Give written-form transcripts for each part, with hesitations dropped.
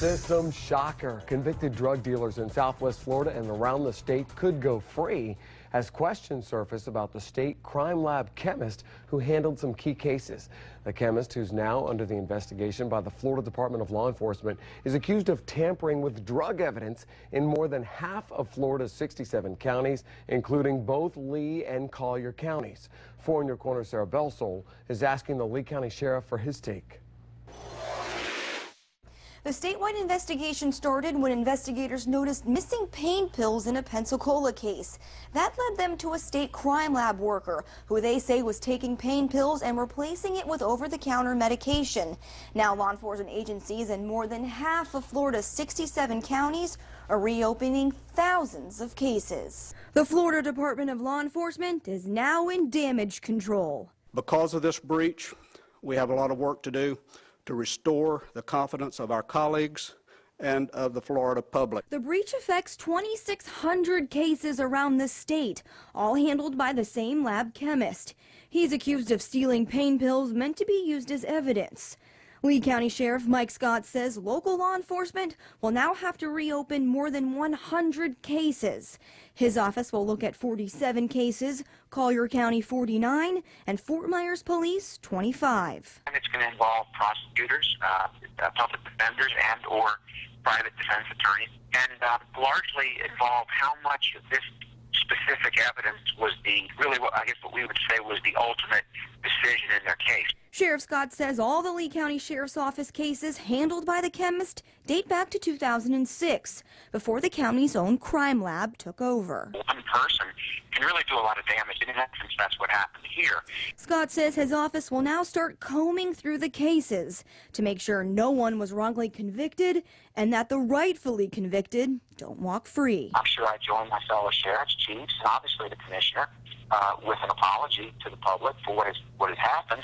System shocker. Convicted drug dealers in Southwest Florida and around the state could go free as questions surface about the state crime lab chemist who handled some key cases. The chemist, who's now under the investigation by the Florida Department of Law Enforcement, is accused of tampering with drug evidence in more than half of Florida's 67 counties, including both Lee and Collier counties. 4 in Your Corner, Sarah Belsole is asking the Lee County Sheriff for his take. The statewide investigation started when investigators noticed missing pain pills in a Pensacola case. That led them to a state crime lab worker who they say was taking pain pills and replacing it with over-the-counter medication. Now law enforcement agencies in more than half of Florida's 67 counties are reopening thousands of cases. The Florida Department of Law Enforcement is now in damage control. Because of this breach, we have a lot of work to do to restore the confidence of our colleagues and of the Florida public. The breach affects 2,600 cases around the state, all handled by the same lab chemist. He's accused of stealing pain pills meant to be used as evidence. Lee County Sheriff Mike Scott says local law enforcement will now have to reopen more than 100 cases. His office will look at 47 cases, Collier County 49, and Fort Myers Police 25. And it's going to involve prosecutors, public defenders, and or private defense attorneys, and largely involve how much of this specific evidence was what we would say was the ultimate decision in their case. Sheriff Scott says all the Lee County Sheriff's Office cases handled by the chemist date back to 2006, before the county's own crime lab took over. One person can really do a lot of damage, and in essence, that's what happened here. Scott says his office will now start combing through the cases to make sure no one was wrongly convicted and that the rightfully convicted don't walk free. I'm sure I join my fellow sheriffs, chiefs, and obviously the commissioner with an apology to the public for what has happened.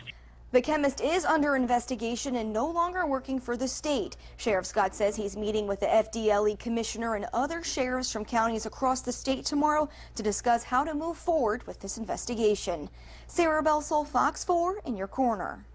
The chemist is under investigation and no longer working for the state. Sheriff Scott says he's meeting with the FDLE commissioner and other sheriffs from counties across the state tomorrow to discuss how to move forward with this investigation. Sarah Belsole, Fox 4 in Your Corner.